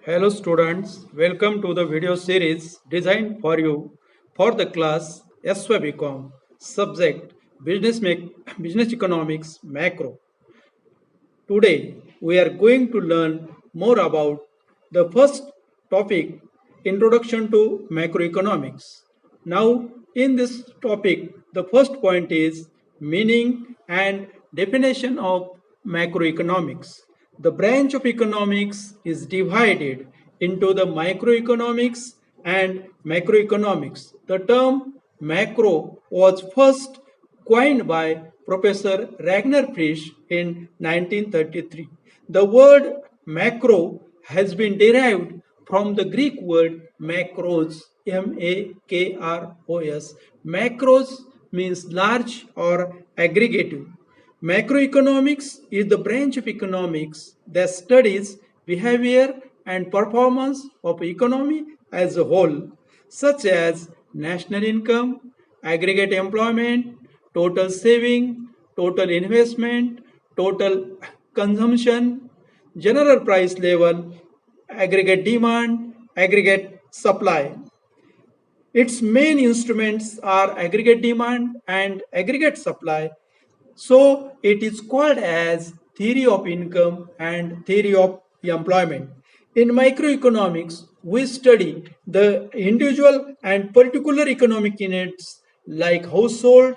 Hello students, welcome to the video series designed for you for the class SYBCom subject Business Economics Macro. Today we are going to learn more about the first topic, Introduction to Macroeconomics. Now in this topic the first point is meaning and definition of macroeconomics. The branch of economics is divided into the microeconomics and macroeconomics. The term macro was first coined by Professor Ragnar Frisch in 1933. The word macro has been derived from the Greek word makros, M-A-K-R-O-S. Macros means large or aggregative. Macroeconomics is the branch of economics that studies behavior and performance of economy as a whole, such as national income, aggregate employment, total saving, total investment, total consumption, general price level, aggregate demand, aggregate supply. Its main instruments are aggregate demand and aggregate supply. So it is called as theory of income and theory of employment. In microeconomics, we study the individual and particular economic units like household,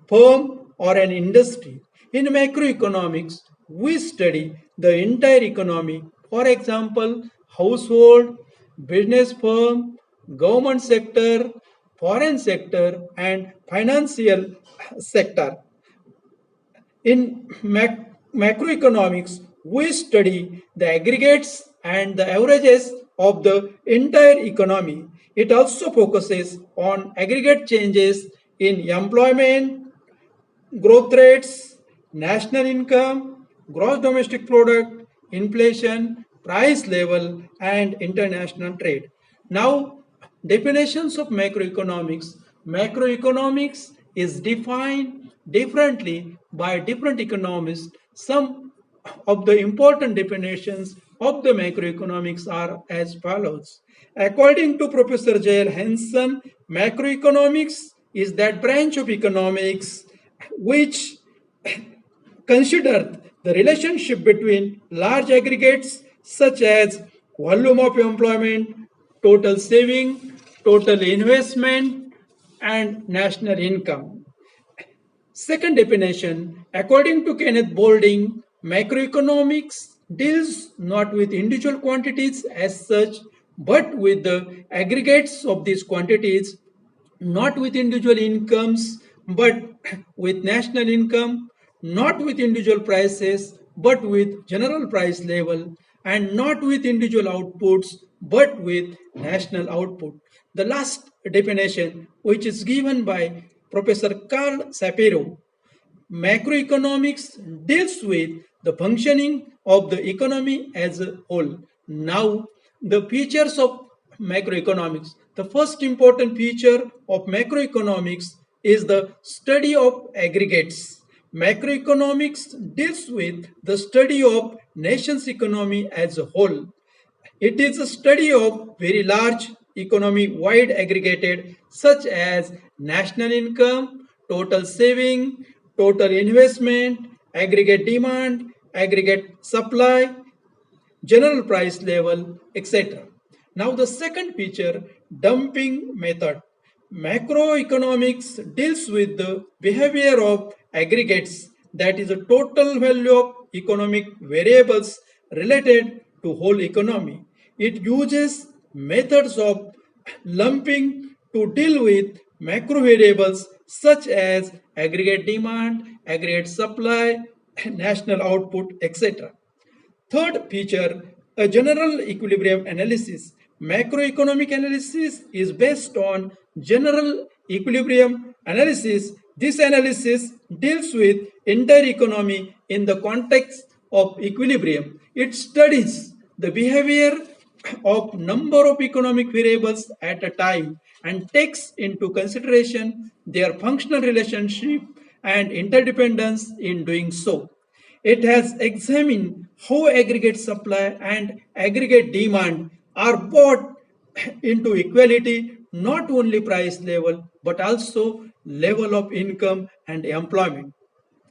firm, or an industry. In macroeconomics, we study the entire economy. For example, household, business firm, government sector, foreign sector, and financial sector. In macroeconomics, we study the aggregates and the averages of the entire economy. It also focuses on aggregate changes in employment, growth rates, national income, gross domestic product, inflation, price level, and international trade. Now, definitions of macroeconomics. Macroeconomics is defined differently by different economists. Some of the important definitions of the macroeconomics are as follows. According to Professor J.L. Henson, macroeconomics is that branch of economics which consider the relationship between large aggregates such as volume of employment, total saving, total investment, and national income. Second definition, according to Kenneth Boulding, macroeconomics deals not with individual quantities as such, but with the aggregates of these quantities, not with individual incomes, but with national income, not with individual prices, but with general price level, and not with individual outputs, but with national output. The last definition, which is given by Professor Carl Shapiro, macroeconomics deals with the functioning of the economy as a whole. Now, the features of macroeconomics. The first important feature of macroeconomics is the study of aggregates. Macroeconomics deals with the study of nation's economy as a whole. It is a study of very large economy wide aggregated such as national income, total saving, total investment, aggregate demand, aggregate supply, general price level, etc. Now the second feature, dumping method. Macroeconomics deals with the behavior of aggregates, that is the total value of economic variables related to whole economy. It uses methods of lumping to deal with macro variables such as aggregate demand, aggregate supply, national output, etc. Third feature, a general equilibrium analysis. Macroeconomic analysis is based on general equilibrium analysis. This analysis deals with entire economy in the context of equilibrium. It studies the behavior of number of economic variables at a time and takes into consideration their functional relationship and interdependence in doing so. It has examined how aggregate supply and aggregate demand are brought into equality, not only price level but also level of income and employment.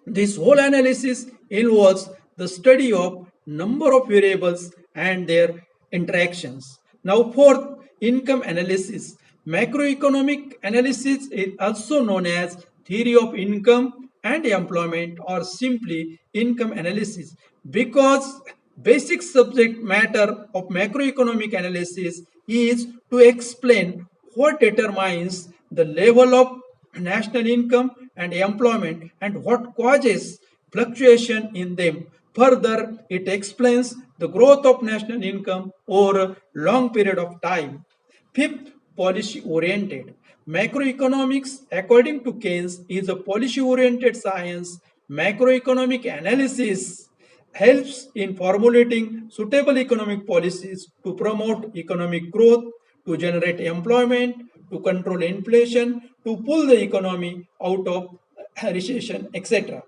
This whole analysis involves the study of number of variables and their interactions. Now, fourth, income analysis. Macroeconomic analysis is also known as theory of income and employment, or simply income analysis, because basic subject matter of macroeconomic analysis is to explain what determines the level of national income and employment and what causes fluctuation in them. Further, it explains the growth of national income over a long period of time. Fifth, policy oriented. Macroeconomics, according to Keynes, is a policy oriented science. Macroeconomic analysis helps in formulating suitable economic policies to promote economic growth, to generate employment, to control inflation, to pull the economy out of recession, etc.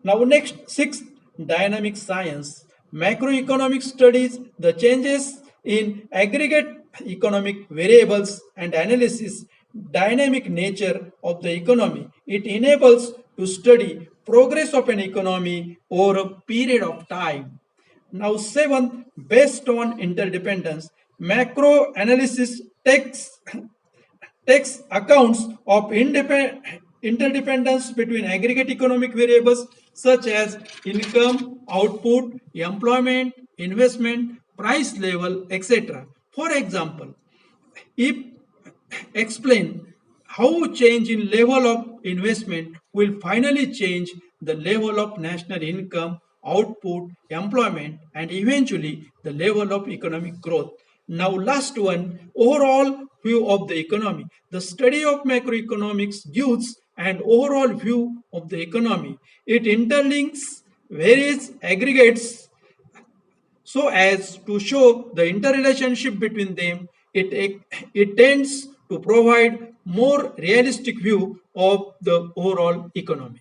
Now, next, sixth, dynamic science. Macroeconomics studies the changes in aggregate economic variables and analysis dynamic nature of the economy. It enables to study progress of an economy over a period of time. Now, seventh, based on interdependence, macro analysis takes accounts of interdependence between aggregate economic variables such as income, output, employment, investment, price level, etc. For example, if explain how change in level of investment will finally change the level of national income, output, employment, and eventually the level of economic growth. Now, last one, overall view of the economy. The study of macroeconomics gives an overall view of the economy. It interlinks various aggregates so as to show the interrelationship between them. It tends to provide more realistic view of the overall economy.